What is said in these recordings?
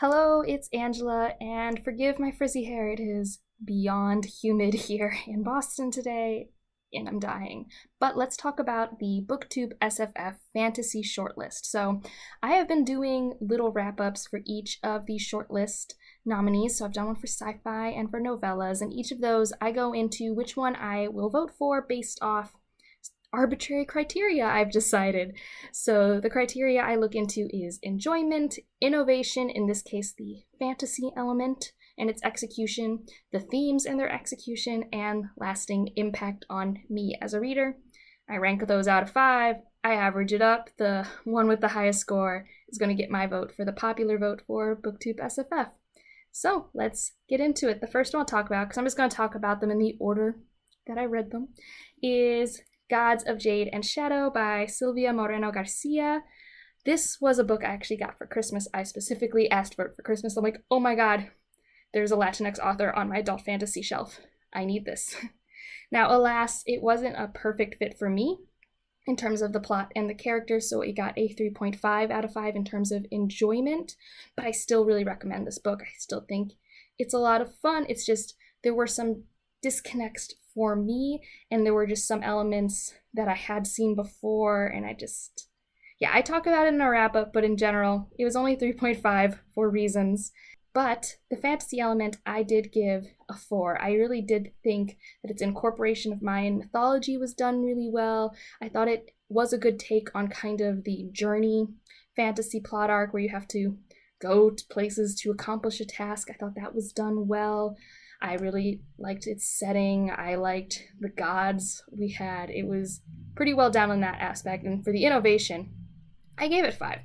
Hello, it's Angela, and forgive my frizzy hair. It is beyond humid here in Boston today, and I'm dying. But let's talk about the Booktube SFF Fantasy Shortlist. So I have been doing little wrap-ups for each of the shortlist nominees. So I've done one for sci-fi and for novellas, and each of those I go into which one I will vote for based off arbitrary criteria I've decided. So the criteria I look into is enjoyment, innovation, in this case the fantasy element and its execution, the themes and their execution, and lasting impact on me as a reader. I rank those out of 5. I average it up. The one with the highest score is going to get my vote for the popular vote for Booktube SFF. So let's get into it. The first one I'll talk about, because I'm just going to talk about them in the order that I read them, is Gods of Jade and Shadow by Silvia Moreno-Garcia. This was a book I actually got for Christmas. I specifically asked for it for Christmas. I'm like, oh my god, there's a Latinx author on my adult fantasy shelf. I need this. Now, alas, it wasn't a perfect fit for me in terms of the plot and the characters, so it got a 3.5 out of 5 in terms of enjoyment, but I still really recommend this book. I still think it's a lot of fun. It's just there were some disconnects for me, and there were just some elements that I had seen before, and I talk about it in a wrap-up, but in general, it was only 3.5 for reasons. But the fantasy element, I did give a 4. I really did think that its incorporation of Mayan mythology was done really well. I thought it was a good take on kind of the journey fantasy plot arc where you have to go to places to accomplish a task. I thought that was done well. I really liked its setting. I liked the gods we had. It was pretty well done in that aspect. And for the innovation, I gave it 5.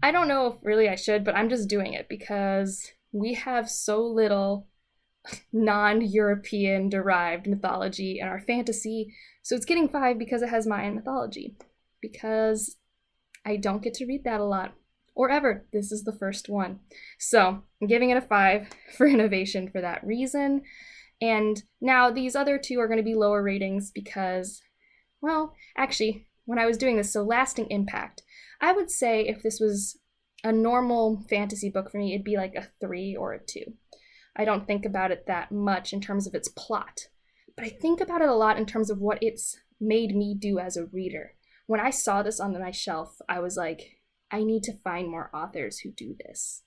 I don't know if really I should, but I'm just doing it because we have so little non-European derived mythology in our fantasy. So it's getting 5 because it has Mayan mythology. Because I don't get to read that a lot. Or ever. This is the first one. So I'm giving it a 5 for innovation for that reason. And now these other 2 are going to be lower ratings because, well, actually, when I was doing this, so lasting impact, I would say if this was a normal fantasy book for me, it'd be like a 3 or a 2. I don't think about it that much in terms of its plot, but I think about it a lot in terms of what it's made me do as a reader. When I saw this on my shelf, I was like, I need to find more authors who do this.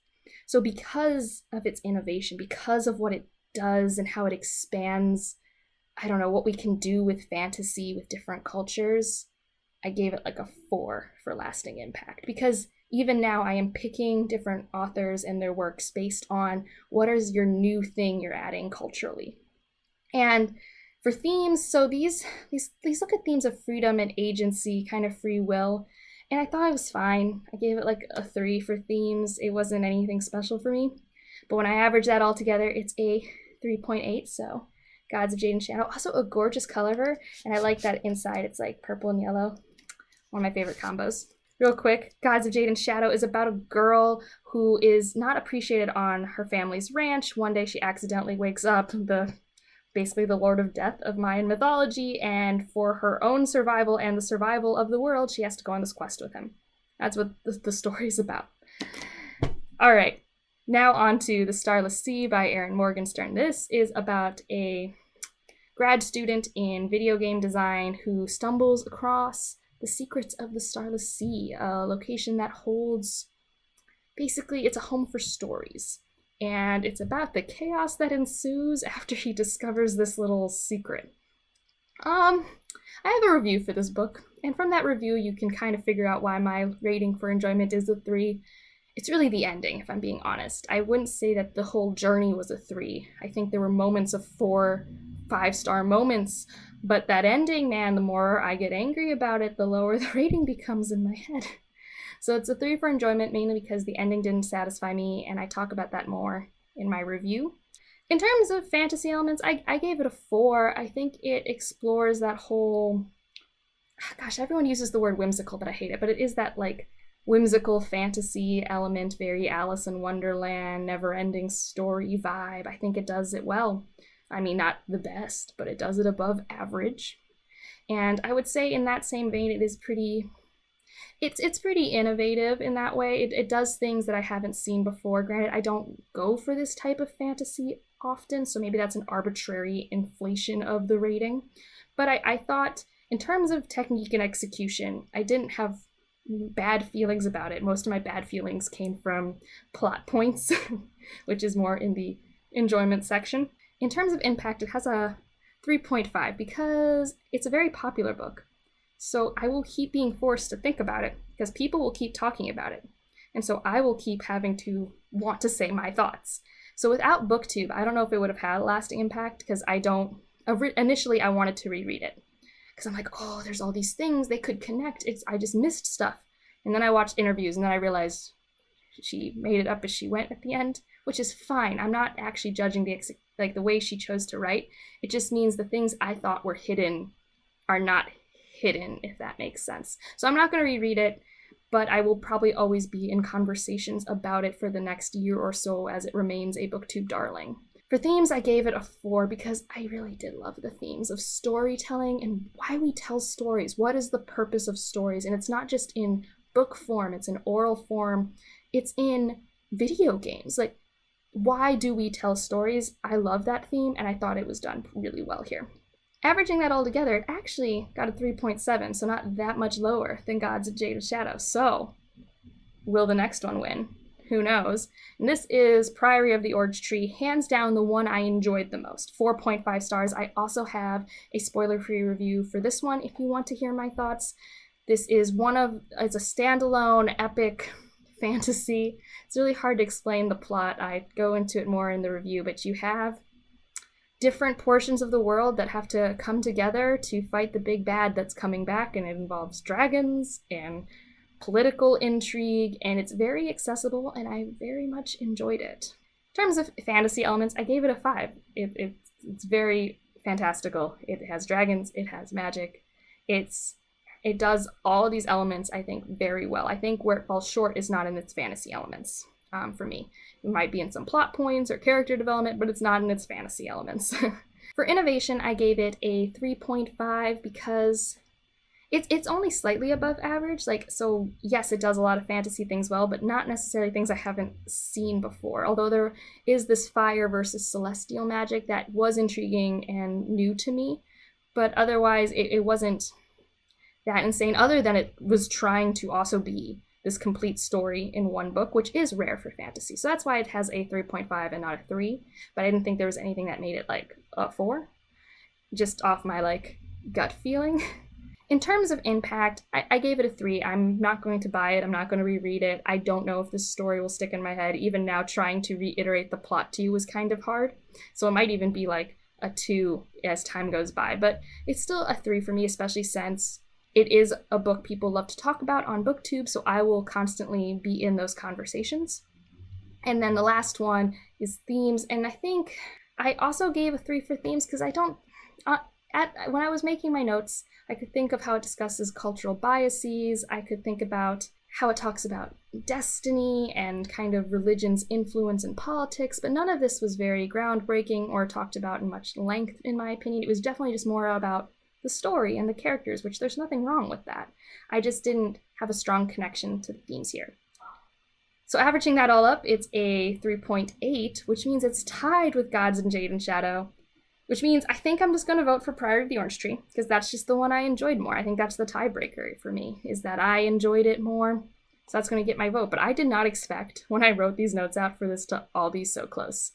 So because of its innovation, because of what it does and how it expands, I don't know, what we can do with fantasy, with different cultures, I gave it like a 4 for lasting impact. Because even now I am picking different authors and their works based on what is your new thing you're adding culturally. And for themes, so these look at themes of freedom and agency, kind of free will. And I thought it was fine. I gave it like a 3 for themes. It wasn't anything special for me. But when I average that all together, it's a 3.8. So Gods of Jade and Shadow. Also a gorgeous cover. And I like that inside it's like purple and yellow. One of my favorite combos. Real quick, Gods of Jade and Shadow is about a girl who is not appreciated on her family's ranch. One day she accidentally wakes up basically the Lord of Death of Mayan mythology, and for her own survival and the survival of the world, she has to go on this quest with him. That's what the story's about. All right, now on to The Starless Sea by Erin Morgenster. This is about a grad student in video game design who stumbles across the secrets of the Starless Sea, a location that holds, basically, it's a home for stories. And it's about the chaos that ensues after he discovers this little secret. I have a review for this book, and from that review you can kind of figure out why my rating for enjoyment is a 3. It's really the ending, if I'm being honest. I wouldn't say that the whole journey was a 3. I think there were moments of 4 5-star moments, but that ending, man, the more I get angry about it, the lower the rating becomes in my head. So it's a 3 for enjoyment, mainly because the ending didn't satisfy me, and I talk about that more in my review. In terms of fantasy elements, I gave it a 4. I think it explores that whole, gosh, everyone uses the word whimsical, but I hate it, but it is that like whimsical fantasy element, very Alice in Wonderland, never-ending story vibe. I think it does it well. I mean, not the best, but it does it above average. And I would say in that same vein, it is pretty It's pretty innovative in that way. It does things that I haven't seen before. Granted, I don't go for this type of fantasy often, so maybe that's an arbitrary inflation of the rating. But I thought, in terms of technique and execution, I didn't have bad feelings about it. Most of my bad feelings came from plot points, which is more in the enjoyment section. In terms of impact, it has a 3.5 because it's a very popular book. So I will keep being forced to think about it because people will keep talking about it. And so I will keep having to want to say my thoughts. So without BookTube, I don't know if it would have had a lasting impact because initially I wanted to reread it. Because I'm like, oh, there's all these things they could connect. I just missed stuff. And then I watched interviews and then I realized she made it up as she went at the end, which is fine. I'm not actually judging the way she chose to write. It just means the things I thought were hidden are not hidden, if that makes sense. So I'm not going to reread it, but I will probably always be in conversations about it for the next year or so as it remains a BookTube darling. For themes, I gave it a 4 because I really did love the themes of storytelling and why we tell stories. What is the purpose of stories? And it's not just in book form, it's in oral form, it's in video games. Like, why do we tell stories? I love that theme, and I thought it was done really well here. Averaging that all together, it actually got a 3.7, so not that much lower than Gods of Jade and Shadow. So, will the next one win? Who knows? And this is Priory of the Orange Tree, hands down the one I enjoyed the most. 4.5 stars. I also have a spoiler-free review for this one if you want to hear my thoughts. This is it's a standalone epic fantasy. It's really hard to explain the plot. I go into it more in the review, but you have different portions of the world that have to come together to fight the big bad that's coming back, and it involves dragons and political intrigue, and it's very accessible, and I very much enjoyed it. In terms of fantasy elements, I gave it a 5. It's very fantastical. It has dragons, it has magic, it does all of these elements, I think, very well. I think where it falls short is not in its fantasy elements, for me. It might be in some plot points or character development, but it's not in its fantasy elements. For innovation, I gave it a 3.5 because it's only slightly above average. So yes, it does a lot of fantasy things well, but not necessarily things I haven't seen before. Although there is this fire versus celestial magic that was intriguing and new to me, but otherwise it wasn't that insane, other than it was trying to also be this complete story in one book, which is rare for fantasy. So that's why it has a 3.5 and not a 3, but I didn't think there was anything that made it a 4, just off my gut feeling. In terms of impact, I gave it a 3. I'm not going to buy it. I'm not going to reread it. I don't know if this story will stick in my head. Even now, trying to reiterate the plot to you was kind of hard. So it might even be a 2 as time goes by. But it's still a 3 for me, especially since it is a book people love to talk about on BookTube, so I will constantly be in those conversations. And then the last one is themes, and I think I also gave a 3 for themes because I don't... when I was making my notes, I could think of how it discusses cultural biases, I could think about how it talks about destiny and kind of religion's influence in politics, but none of this was very groundbreaking or talked about in much length, in my opinion. It was definitely just more about the story and the characters, which there's nothing wrong with that. I just didn't have a strong connection to the themes here. So averaging that all up, it's a 3.8, which means it's tied with Gods in Jade and Shadow, which means I think I'm just going to vote for Priory of the Orange Tree, because that's just the one I enjoyed more. I think that's the tiebreaker for me, is that I enjoyed it more, so that's going to get my vote. But I did not expect, when I wrote these notes out, for this to all be so close.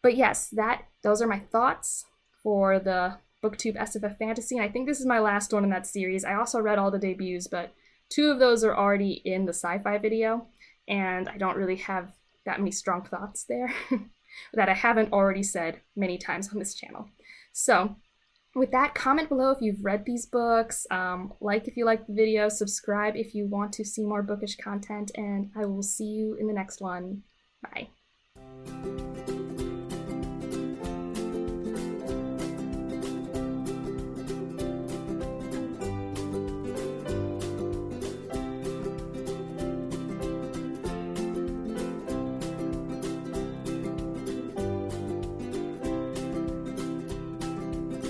But yes, those are my thoughts for the BookTube SFF Fantasy, and I think this is my last one in that series. I also read all the debuts, but 2 of those are already in the sci-fi video, and I don't really have that many strong thoughts there that I haven't already said many times on this channel. So with that, comment below if you've read these books, like if you liked the video, subscribe if you want to see more bookish content, and I will see you in the next one. Bye.